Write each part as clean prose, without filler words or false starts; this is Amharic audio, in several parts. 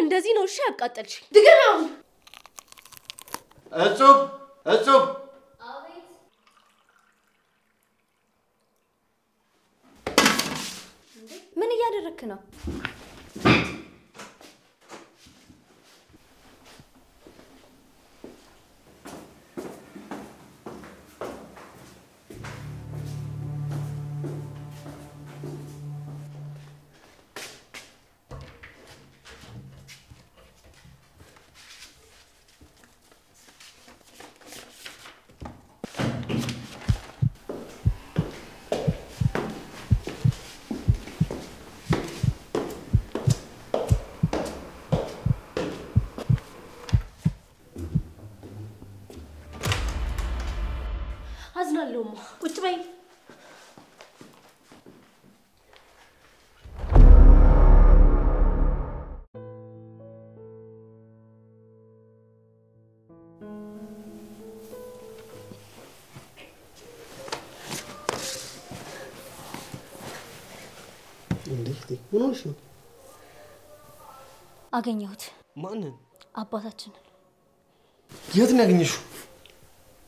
እንደዚህ ነው እሺ ያቃጠልሽ ድገናው እጹብ አቤት ምን እያደረክ ነው አዝናለሁማ ቁጭ በይ እንዴ ምን ሆነሽ ነው አገኘሁት ማንን አባታችንን የት ነው ያገኘሽው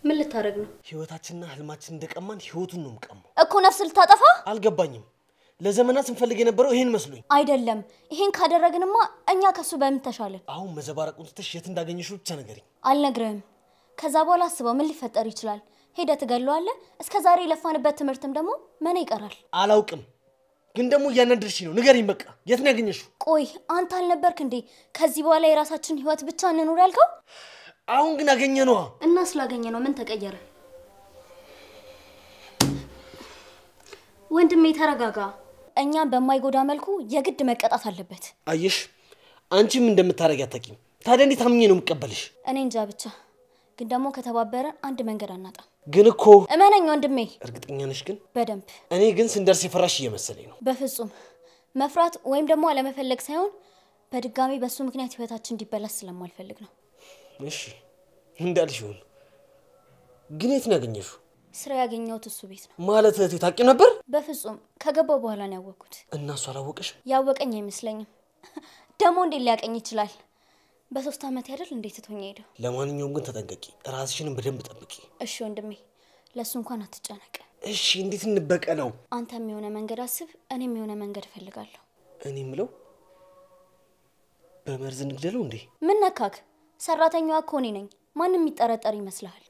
ምን ልታረግ ነው ህይወታችንና ህልማችን እንደቀማን ህይወቱን ነው የምቀማው እኮ ነፍስ ልታጠፋ አልገባኝም ለዘመናት ስንፈልግ የነበረው ይሄን መስሎኝ አይደለም ይሄን ካደረግንማ እኛ ከሱ በምን ተሻለን አሁን መዘባረቁን ትተሽ የት እንዳገኘሽው ብቻ ነገርኝ አልነግርህም ከዛ በኋላ አስበው ምን ሊፈጠር ይችላል ሄደ ትገለዋለህ እስከዛሬ ለፋንበት ትምርትም ደግሞ ምን ይቀራል አላውቅም ግን ደግሞ ያነድርሽ ነው ንገሪኝ በቃ የት ነው ያገኘሽው ቆይ አንተ አልነበርክ እንዴ ከዚህ በኋላ የራሳችን ህይወት ብቻ እንኑር ያልከው አሁን ግን አገኘነው እና ስላገኘነው ምን ተቀየረ ወንድሜ ተረጋጋ እኛን በማይጎዳ መልኩ የግድ መቀጣት አለበት አየሽ አንቺም እንደምታረጊ አታቂም ታዲያ እንዴት አምኜ ነው የምቀበልሽ እኔ እንጃ ብቻ ግን ደግሞ ከተባበረ አንድ መንገድ አናጣ ግን እኮ እመነኝ ወንድሜ እርግጠኛ ነሽ ግን በደንብ እኔ ግን ስንደርስ የፈራሽ እየመሰለኝ ነው በፍጹም መፍራት ወይም ደግሞ አለመፈለግ ሳይሆን በድጋሚ በሱ ምክንያት ህይወታችን እንዲበላሽ ስለማልፈልግ ነው እሺ እንዳልሽ ይሁን ግን የት ነው ያገኘሽው ስራ ያገኘሁት እሱ ቤት ነው ማለት እህቴ ታውቂው ነበር በፍጹም ከገባው በኋላ ነው ያወቅኩት እና እሱ አላወቀሽም ያወቀኝ አይመስለኝም ደግሞ እንዴት ሊያቀኝ ይችላል በ3 አመት አይደል እንዴት ተቶኛ ሄደው ለማንኛውም ግን ተጠንቀቂ ራስሽንም በደንብ ጠብቂ እሺ ወንድሜ ለሱ እንኳን አትጨነቅ እሺ እንዴት እንበቀለው አንተም የሆነ መንገድ አስብ እኔም የሆነ መንገድ ፈልጋለሁ እኔም ምለው በመርዝ እንግደለው እንዴ ምን ነካክ ሰራተኛዋ እኮ እኔ ነኝ ማንም ይጠረጠር ይመስልሃል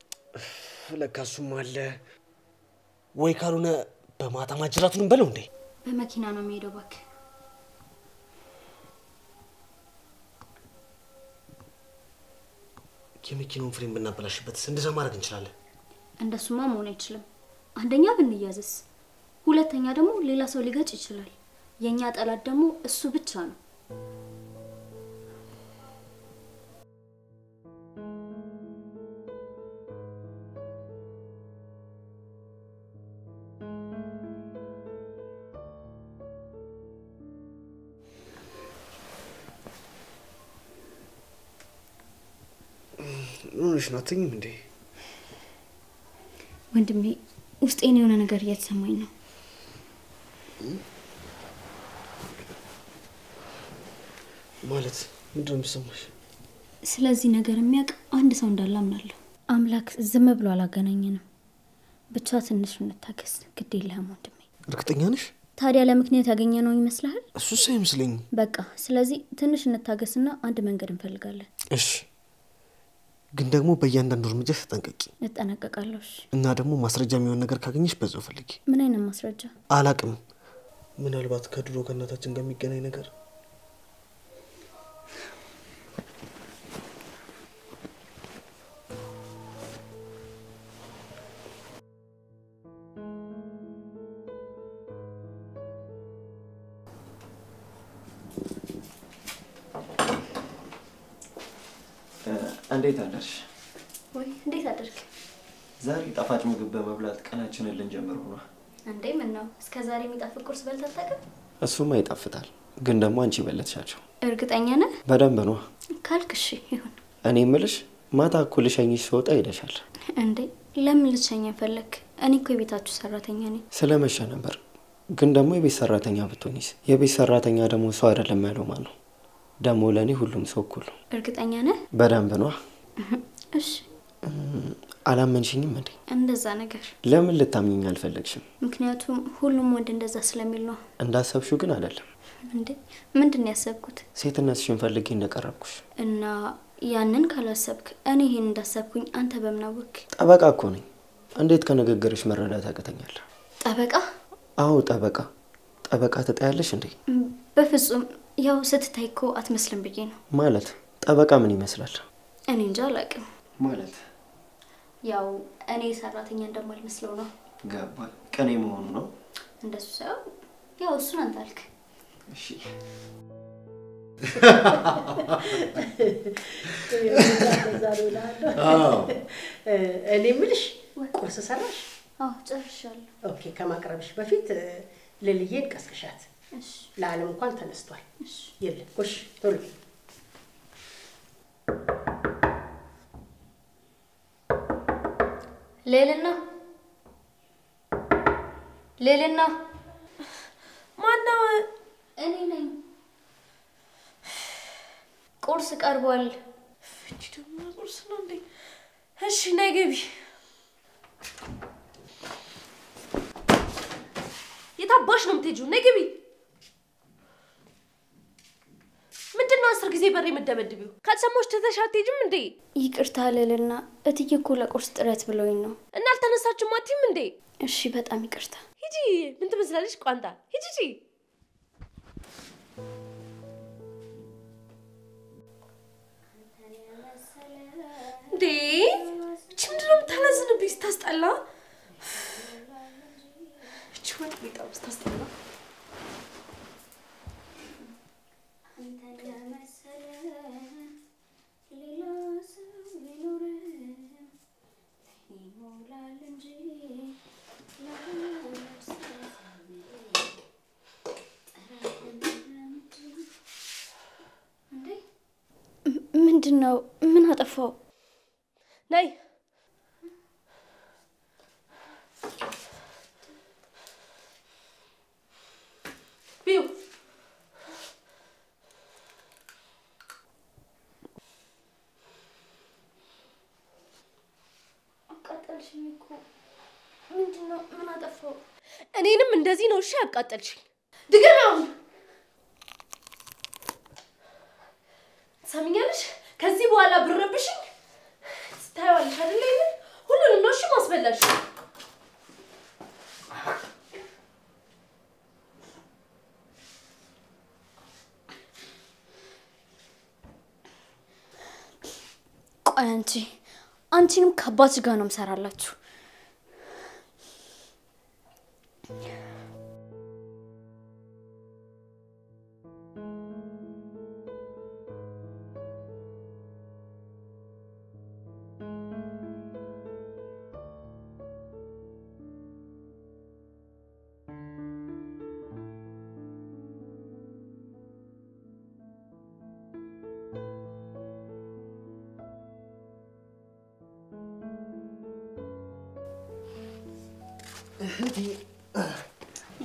ለካሱም አለ ወይ ካልሆነ በማታ ማጅራቱን በለው እንዴ በመኪና ነው የሚሄደው ባክ የመኪናውን ፍሬም ብናበላሽበት እንደዛ ማድረግ እንችላለን እንደሱማ መሆን አይችልም አንደኛ ብንያዝስ ሁለተኛ ደግሞ ሌላ ሰው ሊገጭ ይችላል የኛ ጠላት ደግሞ እሱ ብቻ ነው ኑንሽ ናትኝ እንዴ ወንድሜ ውስጤን የሆነ ነገር እየተሰማኝ ነው ማለት ምንድነው የሚሰማሽ ስለዚህ ነገር የሚያውቅ አንድ ሰው እንዳለ አምናለሁ አምላክ ዝም ብሎ አላገናኘንም ብቻ ትንሽ እንታገስ ግድ የለህም ወንድሜ እርግጠኛ ነሽ ታዲያ ለምክንያት ያገኘነው ይመስልሃል እሱስ አይመስለኝም በቃ ስለዚህ ትንሽ እንታገስና አንድ መንገድ እንፈልጋለን እሺ ግን ደግሞ በእያንዳንዱ እርምጃ ተጠንቀቂ እጠነቀቃለሁ እና ደግሞ ማስረጃ የሚሆን ነገር ካገኘሽ በዛው ፈልጊ ምን አይነት ማስረጃ አላቅም ምናልባት ከድሮ ከእናታችን ጋር የሚገናኝ ነገር እንዴት አደርሽ ወይ እንዴት አደርክ ዛሬ ጣፋጭ ምግብ በመብላት ቀናችንን ልንጀምር ሆኗል እንዴ ምን ነው እስከ ዛሬ የሚጣፍጥ ቁርስ በልተህ ታውቃለህ እሱማ ይጣፍጣል ግን ደግሞ አንቺ በለጥሻቸው እርግጠኛ ነህ በደንብ ነው ካልክ እሺ ይሁን እኔ ምልሽ ማታ እኮ ልሸኝሽ ስወጣ ሄደሻል እንዴ ለምን ልትሸኝ ፈለክ እኔ እኮ የቤታችሁ ሰራተኛ ነኝ ስለመሸ ነበር ግን ደግሞ የቤት ሰራተኛ ብትሆኚስ የቤት ሰራተኛ ደግሞ ሰው አይደለም ያለው ማለት ነው ደሞ ለኔ ሁሉም ሰው እኩል ነው። እርግጠኛ ነህ? በደንብ ነው። እሺ አላመንሽኝም እንዴ? እንደዛ ነገር ለምን ልታምኚኝ አልፈለግሽም? ምክንያቱም ሁሉም ወንድ እንደዛ ስለሚል ነው። እንዳሰብሽው ግን አይደለም። እንዴ ምንድን ያሰብኩት? ሴትነትሽን ፈልጌ እንደቀረብኩሽ እና ያንን ካላሰብክ እኔ ይሄን እንዳሰብኩኝ አንተ በምን አወክ? ጠበቃ እኮ ነኝ። እንዴት ከነገርሽ መረዳት ያቅተኛል? ጠበቃ? አዎ ጠበቃ። ጠበቃ ትጠያለሽ እንዴ? በፍጹም ያው ስትታይ እኮ አትመስልም ብዬ ነው። ማለት ጠበቃ ምን ይመስላል? እኔ እንጃ አላውቅም። ማለት ያው እኔ ሰራተኛ እንደማልመስለው ነው። ገባኝ። ቀኔ መሆኑ ነው። እንደሱ ሳይሆን ያው እሱን አንተ አልክ። እሺ እኔ ምልሽ ቁርስ ሰራሽ? አዎ ጨርሻለሁ። ኦኬ ከማቅረብሽ በፊት ለልዬን ቀስቅሻት። እሺ ለዓለም እንኳን ተነስቷል። እሺ የለም እሺ ቶሎ ሌልና ማነው? እኔ ነኝ። ቁርስ ቀርቧል። እቺ ደግሞ ቁርስ ነው እንዴ? እሺ ነይ ግቢ። የታባሽ ነው የምትሄጂው? ነይ ግቢ። ምንድነው 10 ጊዜ በር የምትደበድቢው? ካልሰማሽ ትተሽ አትሄጂም እንዴ? ይቅርታ ሌልና እትዬ እኮ ለቁርስ ጥረት ብለውኝ ነው። እና አልተነሳችም አትይም እንዴ? እሺ በጣም ይቅርታ። ሂጂ። ምን ትመስላለሽ ቋንጣ? ሂጂ። እንዴ እቺ ምንድነው የምታላዝንብኝ? ስታስጠላ። እቺ ወጥ በጣም ስታስጠላ። ምንድነው? ምን አጠፋው? ነይ ቢው አቃጠልሽኝ እኮ። ምንድነው? ምን አጠፋው? እኔንም እንደዚህ ነው እሺ ያቃጠልሽኝ? ድገም አሁን። ሰምኛለሽ? ከዚህ በኋላ ብረብሽኝ ታያለሽ አይደል? ይሄን ሁሉንም ነው እሺ ማስበላሽ። ቆይ አንቺንም ከአባትሽ ጋር ነው የምሰራላችሁ።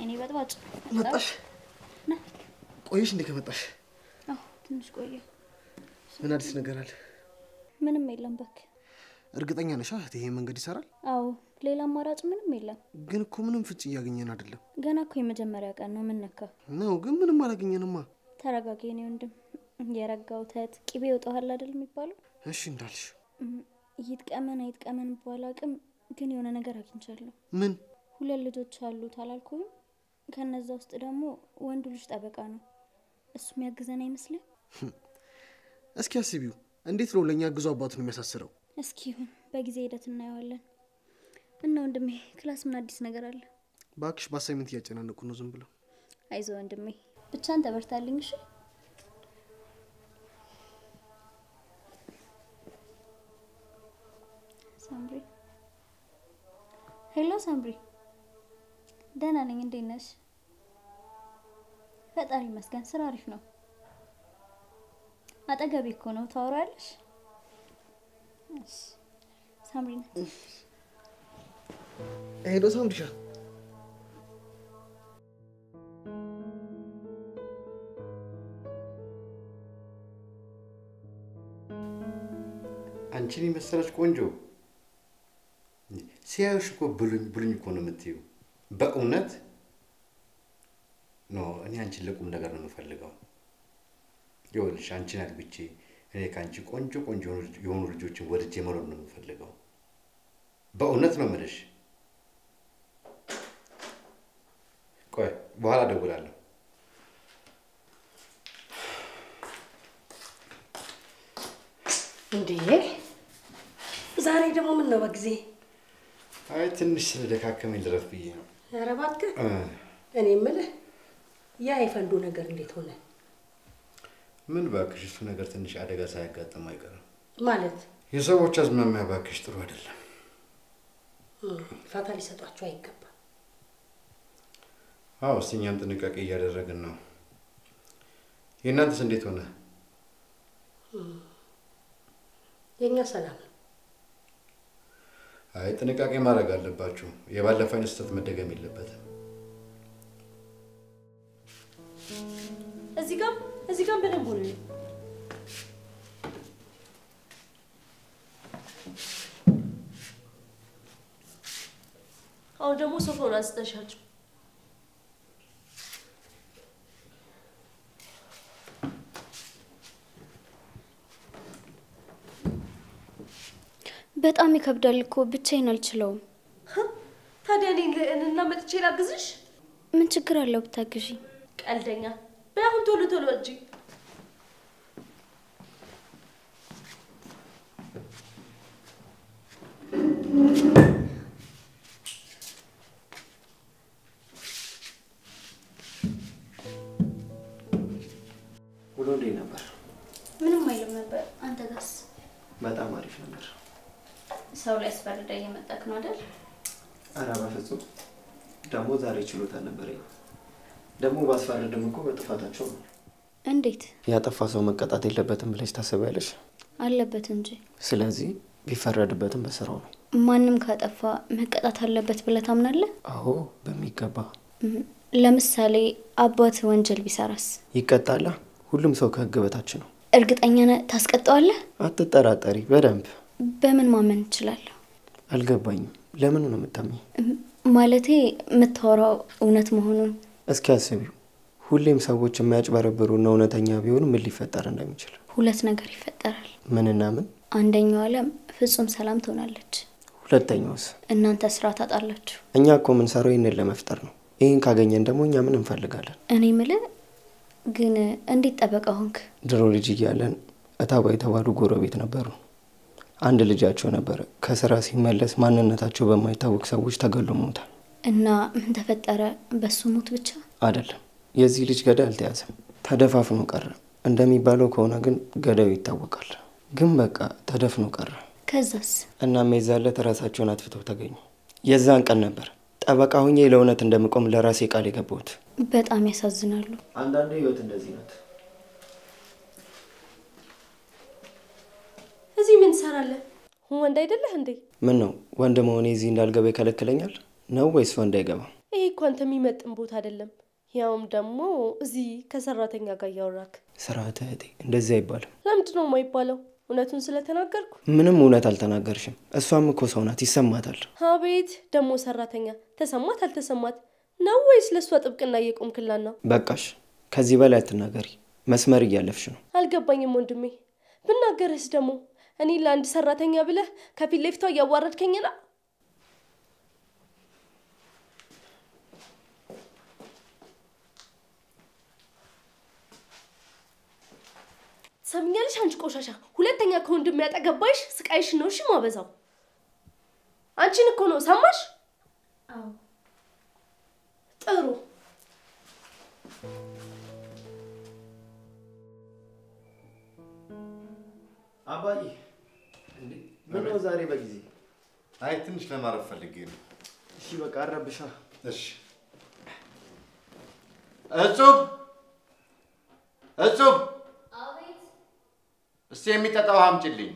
እኔ በጥባጭ መጣሽ? ቆይሽ እንዴ ከመጣሽ? አዎ ትንሽ ቆየ። ምን አዲስ ነገር አለ? ምንም የለም በክ። እርግጠኛ ነሽ ይሄ መንገድ ይሰራል? አዎ ሌላ አማራጭ ምንም የለም። ግን እኮ ምንም ፍጭ እያገኘን አይደለም። ገና እኮ የመጀመሪያ ቀን ነው። ምን ነካ ነው? ግን ምንም አላገኘንማ። ተረጋጊ የኔ ወንድም። የረጋው ተት ቅቤ ይወጣዋል አይደል የሚባለው? እሺ እንዳልሽ። ይጥቀመን አይጥቀመን ባላቅም ግን የሆነ ነገር አግኝቻለሁ። ምን? 2 ልጆች አሉት አላልኩም? ከነዛ ውስጥ ደግሞ ወንዱ ልጅ ጠበቃ ነው። እሱ የሚያግዘን አይመስልም? እስኪ አስቢው። እንዴት ነው ለኛ አግዞ አባቱን የሚያሳስረው? እስኪ ይሁን በጊዜ ሂደት እናየዋለን። እና ወንድሜ ክላስ ምን አዲስ ነገር አለ? ባክሽ በአሳይመንት እያጨናነቁ ነው ዝም ብለው። አይዞህ ወንድሜ ብቻን ተበርታልኝ እሺ? ሳምሪ ሄሎ ሳምሪ። ደህና ነኝ። እንዴት ነሽ? ፈጣሪ ይመስገን ስራ አሪፍ ነው። አጠገቤ እኮ ነው። ታወራለሽ? እሺ ሳምሪ ሄሎ ሳምሪሻ። አንቺን የመሰለች ቆንጆ ሲያዩሽ እኮ ብሉኝ እኮ ነው የምትይው። በእውነት ኖ እኔ አንቺን ለቁም ነገር ነው የምፈልገው። ይኸውልሽ አንቺን አግብቼ እኔ ከአንቺ ቆንጆ የሆኑ ልጆችን ወልጄ መኖር ነው የምፈልገው። በእውነት ነው የምልሽ። ቆይ በኋላ እደውላለሁ። እንዴ ዛሬ ደግሞ ምን ነው በጊዜ? አይ ትንሽ ስለደካከመኝ ልረፍ ብዬ ነው። ኧረ እባክህ እኔ የምልህ ያ የፈንዱ ነገር እንዴት ሆነ? ምን እባክሽ እሱ ነገር ትንሽ አደጋ ሳያጋጥም አይቀርም። ማለት የሰዎች አዝማሚያ እባክሽ ጥሩ አይደለም። ፋታ ሊሰጧቸው አይገባም። አዎ እኛም ጥንቃቄ እያደረግን ነው። የእናንተስ እንዴት ሆነ? የኛ ሰላም ነው። አይ ጥንቃቄ ማድረግ አለባችሁ። የባለፈው አይነት ስህተት መደገም የለበትም። እዚህ ጋር በደንብ ሆነ። አሁን ደግሞ ሶፋውን አንስተሻቸው። በጣም ይከብዳል እኮ ብቻዬን አልችለውም። ታዲያ እኔና መጥቼ ላግዝሽ? ምን ችግር አለው ብታግዢ? ቀልደኛ። በአሁን ቶሎ እጂ። ውሎ እንዴት ነበር? ምንም አይልም ነበር። አንተ ጋርስ? በጣም አሪፍ ነበር። ሰው ላይ አስፈርዳ እየመጣክ ነው አይደል? ኧረ በፍጹም። ደግሞ ዛሬ ችሎታ ነበረኝ። ደግሞ ባስፈርድም እኮ በጥፋታቸው ነው። እንዴት? ያጠፋ ሰው መቀጣት የለበትም ብለሽ ታስቢያለሽ? አለበት እንጂ። ስለዚህ ቢፈረድበትም በስራው ነው። ማንም ካጠፋ መቀጣት አለበት ብለህ ታምናለህ? አዎ በሚገባ። ለምሳሌ አባት ወንጀል ቢሰራስ? ይቀጣላ። ሁሉም ሰው ከህግ በታች ነው። እርግጠኛ ነህ ታስቀጣዋለህ? አትጠራጠሪ። በደንብ። በምን ማመን እችላለሁ? አልገባኝም። ለምን ነው የምታምኚው? ማለቴ የምታወራው እውነት መሆኑን እስኪ አስቢው። ሁሌም ሰዎች የሚያጭበረብሩና እውነተኛ ቢሆኑ ምን ሊፈጠር እንደሚችል። ሁለት ነገር ይፈጠራል። ምንና ምን? አንደኛው ዓለም ፍጹም ሰላም ትሆናለች። ሁለተኛውስ? እናንተ ስራ ታጣላችሁ። እኛ እኮ የምንሰራው ይህንን ለመፍጠር ነው። ይህን ካገኘን ደግሞ እኛ ምን እንፈልጋለን? እኔ የምልህ ግን እንዴት ጠበቃ ሆንክ? ድሮ ልጅ እያለን እታባ የተባሉ ጎረቤት ነበሩ። አንድ ልጃቸው ነበረ። ከስራ ሲመለስ ማንነታቸው በማይታወቅ ሰዎች ተገሎ ሞታል። እና ምን ተፈጠረ? በሱ ሞት ብቻ አይደለም። የዚህ ልጅ ገዳይ አልተያዘም፣ ተደፋፍኖ ቀረ። እንደሚባለው ከሆነ ግን ገዳዩ ይታወቃል። ግን በቃ ተደፍኖ ቀረ። ከዛስ? እናም የዛን ዕለት ራሳቸውን አጥፍተው ተገኙ። የዛን ቀን ነበር ጠበቃ ሆኜ ለእውነት እንደምቆም ለራሴ ቃል የገባሁት። በጣም ያሳዝናሉ። አንዳንዴ ህይወት እንደዚህ ናት። እዚህ ምን ትሰራለህ? ወንድ አይደለህ እንዴ? ምን ነው ወንድ መሆኔ እዚህ እንዳልገባ ይከለክለኛል ነው ወይስ ወንድ አይገባም? ይሄ እኮ አንተ የሚመጥን ቦታ አይደለም። ያውም ደግሞ እዚህ ከሰራተኛ ጋር እያወራክ። ስርዓተ እህቴ፣ እንደዚህ አይባልም። ለምንድን ነው የማይባለው? እውነቱን ስለተናገርኩ? ምንም እውነት አልተናገርሽም። እሷም እኮ ሰው ናት፣ ይሰማታል። አቤት ደግሞ ሰራተኛ ተሰማት አልተሰማት ነው ወይስ ለሷ ጥብቅና እየቆምክላት ነው? በቃሽ፣ ከዚህ በላይ አትናገሪ። መስመር እያለፍሽ ነው። አልገባኝም ወንድሜ። ብናገርስ ደግሞ እኔ ለአንድ ሰራተኛ ብለህ ከፊት ለፊቷ እያዋረድከኝ ነው። ሰምኛለሽ አንቺ ቆሻሻ። ሁለተኛ ከወንድሜ ያጠገባሽ ስቃይሽ ነው እሺ ማበዛው። አንቺን እኮ ነው ሰማሽ? አዎ ጥሩ። አባዬ እንዴ ምን ነው ዛሬ በጊዜ? አይ ትንሽ ለማረፍ ፈልጌ ነው። እሺ በቃ አረብሻ። እሺ እጹብ እጹብ፣ አቤት። እስቲ የሚጠጣው አምጪልኝ።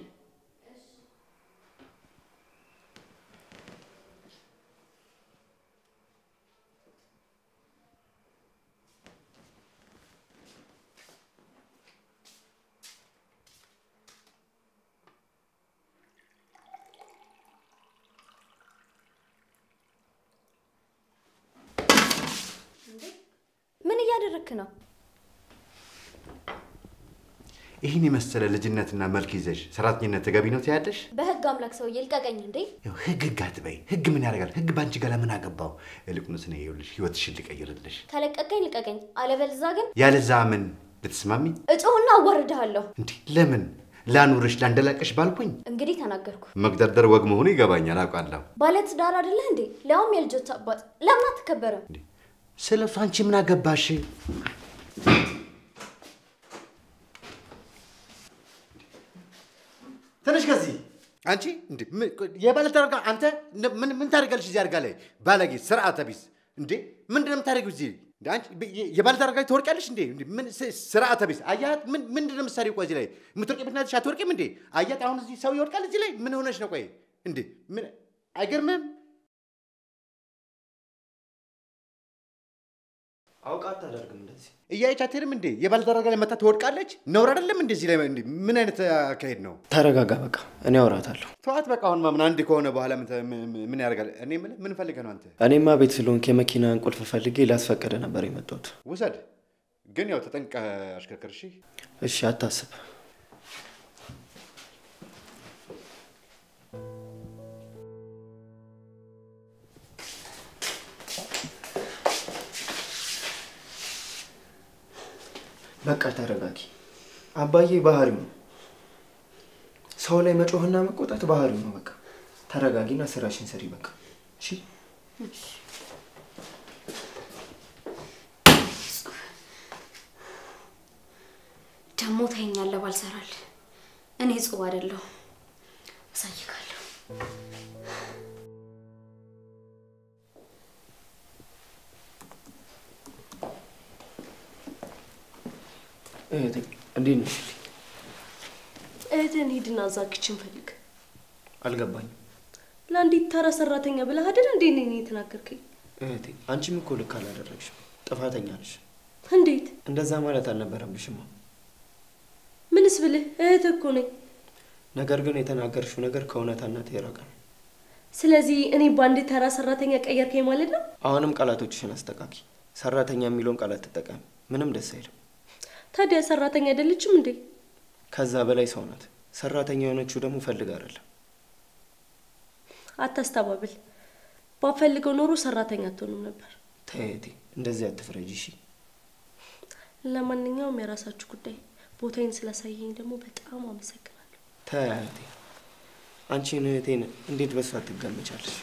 ምን እያደረክ ነው? ይህን የመሰለ ልጅነትና መልክ ይዘሽ ሰራተኝነት ተገቢ ነው ትያለሽ? በህግ አምላክ ሰውዬ ልቀቀኝ እንዴ! ህግ አትበይ። ህግ ምን ያደርጋል? ህግ ባንቺ ጋር ለምን አገባው? ይልቁንስ ነው ይኸውልሽ ህይወትሽን ልቀይርልሽ። ከለቀቀኝ ልቀቀኝ፣ አለበለዚያ ግን ያለዛ ምን ልትስማሚ? እጮህና አዋርድሃለሁ። እንዴ ለምን? ላኑርሽ ላንደላቀሽ ባልኩኝ? እንግዲህ ተናገርኩ። መግደርደር ወግ መሆኑ ይገባኛል፣ አውቃለሁ። ባለትዳር አይደለህ እንዴ? ለያውም የልጆች አባት። ለምን አትከበረም? ስለሱ አንቺ ምን አገባሽ? ተነሽ ከዚህ አንቺ እንዴ የባለትዳር ጋር አንተ ምን ታደርጋለሽ እዚህ አልጋ ላይ? ባለጌ ስርዓተ ቢስ እንዴ ምንድነው የምታደርጊው እዚህ? አንቺ የባለትዳር ጋር ትወርቂያለሽ እንዴ? ምን ስርዓተ ቢስ አያት ምንድነው የምትሰሪው? ቆይ እዚህ ላይ የምትወርቂበት ናትሽ አትወርቂም እንዴ? አያት አሁን እዚህ ሰው ይወርቃል እዚህ ላይ ምን ሆነሽ ነው? ቆይ እንዴ ምን አይገርምም? አውቃ አታደርግም እንደዚህ። እያየች አትሄድም እንዴ? የባለትዳር ጋር መታ ትወድቃለች። ነውር አይደለም እንዴ? እዚህ ላይ ምን አይነት አካሄድ ነው? ተረጋጋ በቃ፣ እኔ አወራታለሁ። ተዋት በቃ። አሁን ማምን አንድ ከሆነ በኋላ ምን ያደርጋል? እኔ ምን ፈልገህ ነው አንተ? እኔማ ቤት ስለሆንክ የመኪናን ቁልፍ ፈልጌ ላስፈቀደ ነበር የመጣሁት። ውሰድ፣ ግን ያው ተጠንቅቀህ አሽከርክር እሺ? እሺ አታስብ። በቃ ተረጋጊ። አባዬ ባህሪው ነው። ሰው ላይ መጮህና መቆጣት ባህሪው ነው። በቃ ተረጋጊና ስራሽን ስሪ በቃ። እሺ ደሞ ታይኛለህ ባልሰራል። እኔ ጽዋ አይደለሁ። አሳይካለሁ። እንዴት ነሽ? እህትን ሂድና እዛ ኪችን ፈልግ። አልገባኝም። ለአንዲት ተራ ሰራተኛ ብለህ አይደል እንዴ እኔን የተናገርከኝ? እህቴ አንቺም እኮ ልክ አላደረግሽም። ጥፋተኛ ነሽ። እንዴት? እንደዛ ማለት አልነበረብሽም። ምንስ ብልህ እህት እኮ ነኝ። ነገር ግን የተናገርሽው ነገር ከእውነታነት የራቀ ነው። ስለዚህ እኔ በአንድ ተራ ሰራተኛ ቀየርከኝ ማለት ነው? አሁንም ቃላቶችሽን አስተካኪ። ሰራተኛ የሚለውን ቃላት ተጠቀሚ። ምንም ደስ አይልም። ታዲያ ሰራተኛ አይደለችም እንዴ? ከዛ በላይ ሰው ናት። ሰራተኛ የሆነችው ደግሞ ፈልጋ አይደለም። አታስተባብል። ባፈልገው ኖሮ ሰራተኛ አትሆንም ነበር። ተይቴ እንደዚህ አትፍረጂ እሺ። ለማንኛውም የራሳችሁ ጉዳይ። ቦታዬን ስላሳየኝ ደግሞ በጣም አመሰግናለሁ። ተይቴ አንቺን እህቴን እንዴት በሷ ትገምቻለሽ?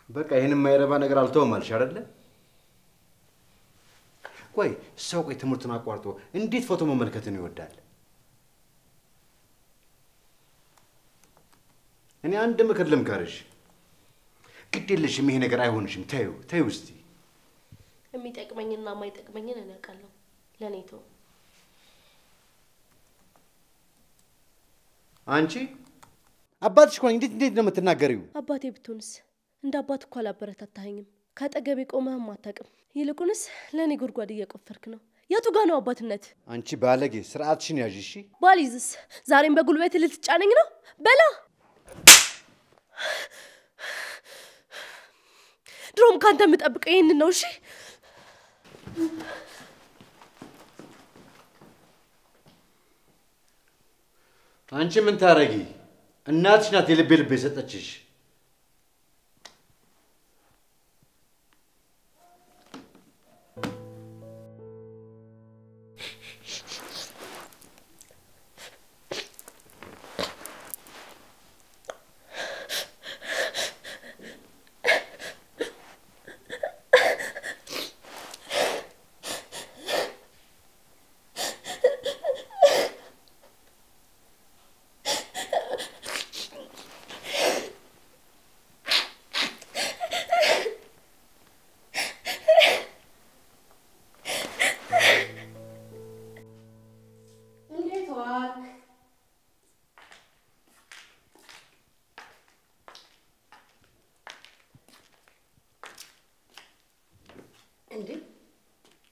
በቃ ይሄንን የማይረባ ነገር አልተውም አልሽ አይደለ? ቆይ ሰው ትምህርቱን አቋርጦ እንዴት ፎቶ መመልከትን ይወዳል? እኔ አንድ ምክር ልምከርሽ። ግድ የለሽም፣ ይሄ ነገር አይሆንሽም። ተይው እስቲ። የሚጠቅመኝና የማይጠቅመኝን እኔ አውቃለሁ። ለእኔ ተው። አንቺ አባትሽ እኮ እንዴት ነው የምትናገሪው? አባቴ ብትሆንስ? እንደ አባት እኮ አላበረታታኸኝም። ካጠገቤ ቆመህም አታውቅም። ይልቁንስ ለእኔ ጉድጓድ እየቆፈርክ ነው። የቱ ጋ ነው አባትነት? አንቺ ባለጌ፣ ስርዓትሽን ያዥ እሺ። ባሊዝስ ዛሬም በጉልበት ልትጫነኝ ነው? በላ። ድሮም ካንተ የምጠብቀው ይሄንን ነው። እሺ አንቺ ምን ታረጊ? እናትሽ ናት የልቤ የሰጠችሽ።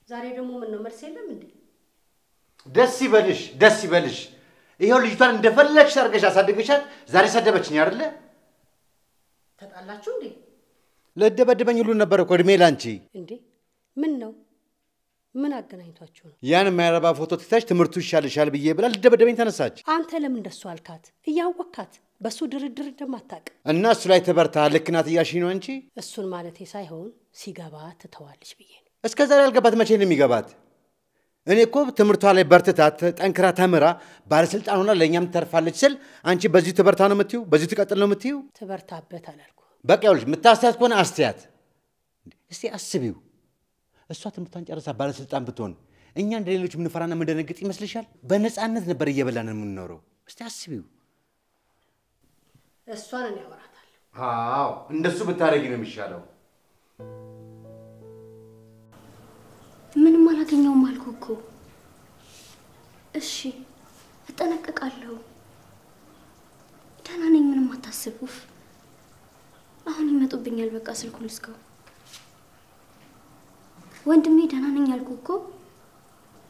ዛሬ ደግሞ ምን ነው መልስ የለም እንዴ? ደስ ይበልሽ። ይሄው ልጅቷን እንደፈለግሽ አድርገሽ አሳድገሻት ዛሬ ሰደበችኝ አይደለ? ተጣላችሁ እንዴ? ለደበደበኝ ሁሉ ነበር እኮ እድሜ ላንቺ። እንዴ ምን ነው? ምን አገናኝቷችሁ ነው? ያን የማይረባ ፎቶ ትታሽ ትምህርቱ ይሻልሻል ብዬ ብላ ልደበደበኝ ተነሳች። አንተ ለምን እንደሱ አልካት? እያወካት በሱ ድርድር እንደማታውቅ እና እሱ ላይ ተበርታ ልክ ናት እያልሽኝ ነው አንቺ? እሱን ማለቴ ሳይሆን ሲገባ ትተዋለች ብዬ ነው። እስከ ዛሬ ያልገባት መቼ ነው የሚገባት? እኔ እኮ ትምህርቷ ላይ በርትታ ጠንክራ ተምራ ባለስልጣን ሆና ለእኛም ትተርፋለች ስል አንቺ በዚሁ ትበርታ ነው የምትይው? በዚሁ ትቀጥል ነው የምትይው? ትበርታበት አላልኩ። በቃ ይኸውልሽ የምታስተያት ከሆነ አስተያት። እስቲ አስቢው፣ እሷ ትምህርቷን ጨርሳ ባለስልጣን ብትሆን እኛ እንደ ሌሎች የምንፈራና የምንደነግጥ ይመስልሻል? በነፃነት ነበር እየበላን የምንኖረው። እስቲ አስቢው። እሷን እኔ አወራታለሁ። አዎ እንደሱ ብታረጊ ነው የሚሻለው። ምንም አላገኘውም አልኩህ እኮ። እሺ እጠነቀቃለሁ። ደህና ነኝ፣ ምንም አታስቡ። አሁን ይመጡብኛል። በቃ ስልኩን ልዝጋው። ወንድሜ ደህና ነኝ አልኩህ እኮ።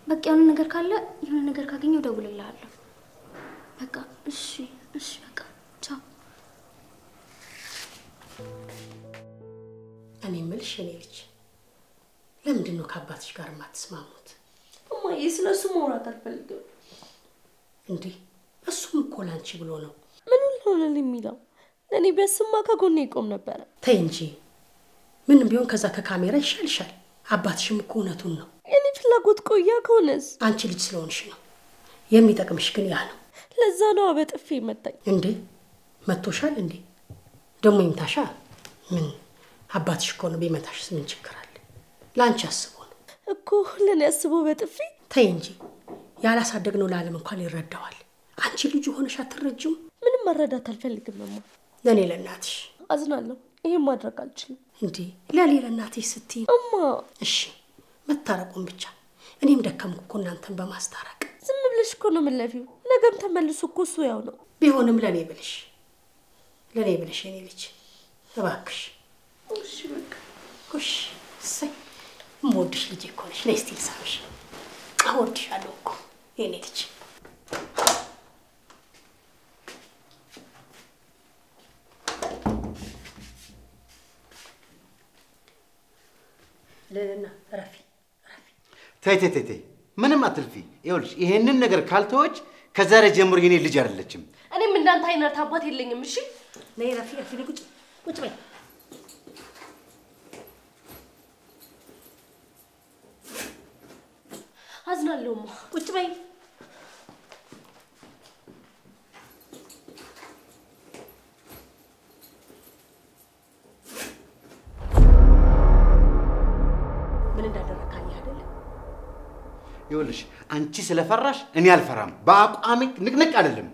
በቃ የሆነ ነገር ካለ የሆነ ነገር ካገኘው እደውልልሃለሁ። በቃ እሺ በቃ ቻው። እኔ የምልሽ የኔ ልጅ ለምንድን ነው ከአባትሽ ጋር የማትስማሙት? እማዬ ስለሱ ማውራት አልፈልግም። እንዴ እሱም እኮ ላንቺ ብሎ ነው። ምን ሆነል የሚለው? ለእኔ ቢያስማ ከጎኔ ይቆም ነበረ። ተይ እንጂ ምንም ቢሆን ከዛ ከካሜራ ይሻልሻል። አባትሽም እኮ እውነቱን ነው። የኔ ፍላጎት ቆያ ከሆነስ? አንቺ ልጅ ስለሆንሽ ነው። የሚጠቅምሽ ግን ያ ነው። ለዛ ነው በጥፊ መታኝ። እንዴ መቶሻል እንዴ? ደግሞ ይምታሻ? ምን አባትሽ እኮ ነው። ቢመታሽስ ምን ችግር አለ? ላንቺ አስቦ ነው እኮ። ለኔ አስቦ በጥፊ? ተይ እንጂ ያላሳደግነው ለዓለም እንኳን ይረዳዋል። አንቺ ልጅ ሆነሽ አትረጅም? ምንም መረዳት አልፈልግም እማ። ለኔ ለእናትሽ አዝናለሁ። ይሄን ማድረግ አልችልም። እንዴ ለኔ ለእናትሽ ስትይ እማ። እሺ መታረቁን ብቻ። እኔም ደከምኩ እኮ እናንተን በማስታረቅ። ዝም ብለሽ እኮ ነው የምትለፊው። ነገም ተመልሶ እኮ እሱ ያው ነው። ቢሆንም ለኔ ብለሽ የኔ ልጅ እባክሽ። እሺ በቃ እሺ። ሰይ ሞድሽ ልጅ እኮ ነሽ። ነይ እስቲ ልሳምሽ። እወድሻለሁ እኮ የኔ ልጅ። ለለና ረፊ ተይ ምንም አትልፊ። ይኸውልሽ ይሄንን ነገር ካልተወች ከዛሬ ጀምሮ የኔ ልጅ አይደለችም። እኔም እንዳንተ አይነት አባት የለኝም። እሺ ነይ ረፊ ቁጭ በይ። አዝናለሁማ። ቁጭ በይ። ይኸውልሽ አንቺ ስለፈራሽ እኔ አልፈራም። በአቋሜ ንቅንቅ አይደለም።